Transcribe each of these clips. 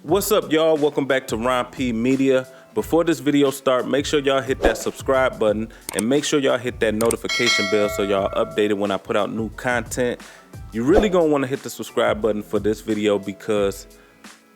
What's up, y'all? Welcome back to Ronp Media. Before this video start, make sure y'all hit that subscribe button and make sure y'all hit that notification bell so y'all updated when I put out new content. You really gonna want to hit the subscribe button for this video because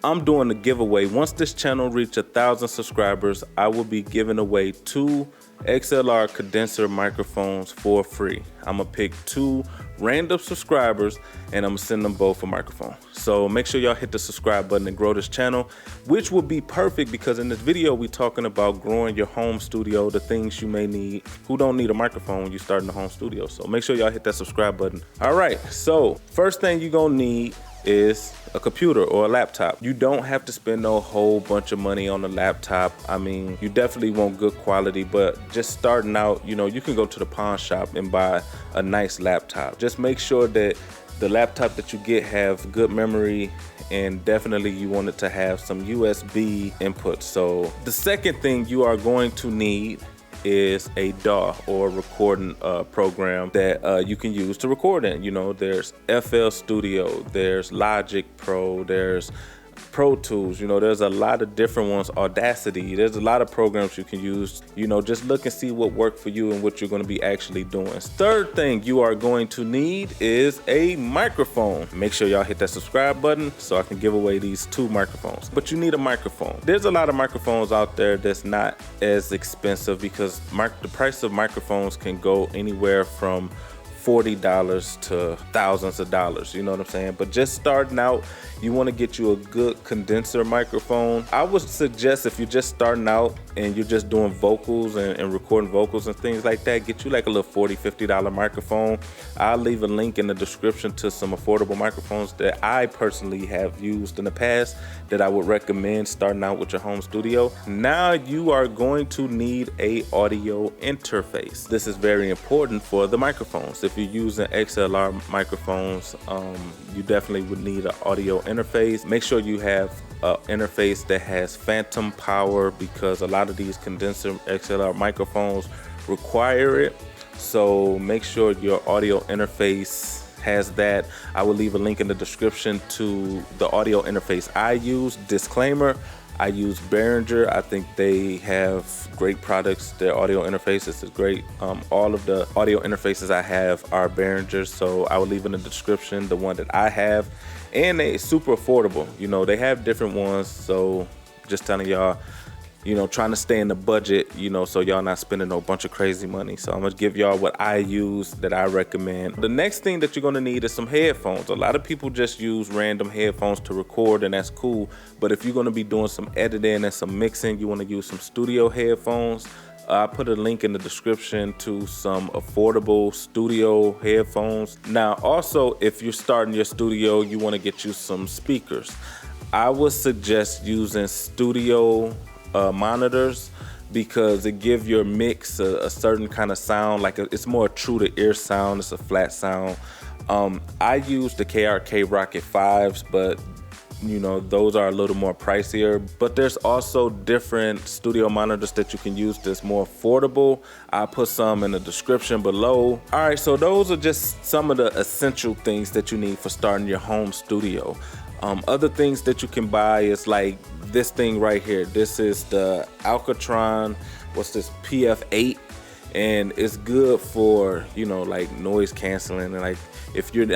I'm doing a giveaway. Once this channel reaches 1,000 subscribers, I will be giving away 2 XLR condenser microphones for free. I'm gonna pick 2 random subscribers and I'm gonna send them both a microphone. So make sure y'all hit the subscribe button and grow this channel, which will be perfect because in this video we talking about growing your home studio, the things you may need. Who don't need a microphone when you start in the home studio? So make sure y'all hit that subscribe button. All right, so first thing you're gonna need is a computer or a laptop. You don't have to spend a whole bunch of money on a laptop. I mean, you definitely want good quality, but just starting out, you know, you can go to the pawn shop and buy a nice laptop. Just make sure that the laptop that you get have good memory, and definitely you want it to have some USB input. So the second thing you are going to need is a DAW or recording program that you can use to record in. You know, there's FL Studio, there's Logic Pro, there's Pro Tools, you know, there's a lot of different ones, Audacity, there's a lot of programs you can use. You know, just look and see what worked for you and what you're going to be actually doing. Third thing you are going to need is a microphone. Make sure y'all hit that subscribe button so I can give away these 2 microphones. But you need a microphone. There's a lot of microphones out there that's not as expensive because the price of microphones can go anywhere from $40 to thousands of dollars, you know what I'm saying? But just starting out, you want to get you a good condenser microphone. I would suggest if you're just starting out and you're just doing vocals and recording vocals and things like that, get you like a little $40, $50 microphone. I'll leave a link in the description to some affordable microphones that I personally have used in the past that I would recommend starting out with your home studio. Now you are going to need a audio interface. This is very important for the microphones. If you're using XLR microphones, you definitely would need an audio interface. Make sure you have an interface that has phantom power because a lot of these condenser XLR microphones require it. So make sure your audio interface has that. I will leave a link in the description to the audio interface I use. Disclaimer, I use Behringer. I think they have great products. Their audio interfaces is great. All of the audio interfaces I have are Behringer, so I will leave in the description the one that I have. And they super affordable. You know, they have different ones, so just telling y'all, you know, trying to stay in the budget, you know, so y'all not spending a bunch of crazy money. So I'm gonna give y'all what I use that I recommend. The next thing that you're gonna need is some headphones. A lot of people just use random headphones to record, and that's cool. But if you're gonna be doing some editing and some mixing, you wanna use some studio headphones. I put a link in the description to some affordable studio headphones. Now, also, if you're starting your studio, you wanna get you some speakers. I would suggest using studio monitors because it gives your mix a certain kind of sound, like it's more true to ear sound. It's a flat sound. I use the KRK Rocket 5s, but you know, those are a little more pricier, but there's also different studio monitors that you can use that's more affordable. I'll put some in the description below. All right, so those are just some of the essential things that you need for starting your home studio. Other things that you can buy is like this thing right here. This is the Alatron, Pf8, and it's good for, you know, like noise canceling, and like if you're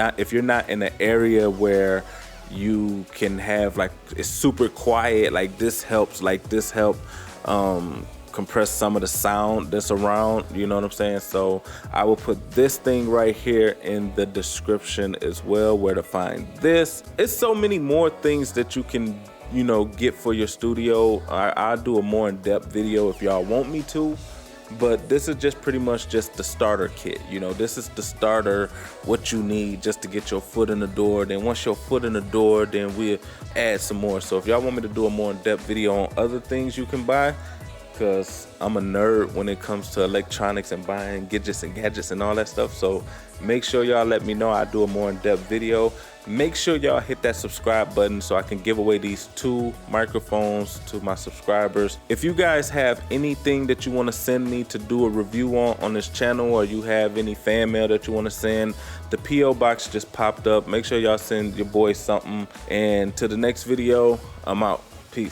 not in an area where you can have like it's super quiet, like this helps compress some of the sound that's around, you know what I'm saying? So I will put this thing right here in the description as well, where to find this. It's so many more things that you can, you know, get for your studio. I'll do a more in-depth video if y'all want me to, but this is just pretty much just the starter kit. You know, this is the starter, what you need just to get your foot in the door. Then once your foot in the door, then we'll add some more. So if y'all want me to do a more in-depth video on other things you can buy, because I'm a nerd when it comes to electronics and buying gadgets and all that stuff, so make sure y'all let me know. I'll do a more in-depth video. make sure y'all hit that subscribe button so I can give away these 2 microphones to my subscribers. If you guys have anything that you want to send me to do a review on this channel, or you have any fan mail that you want to send, the P.O. box just popped up. Make sure y'all send your boy something. And to the next video, I'm out.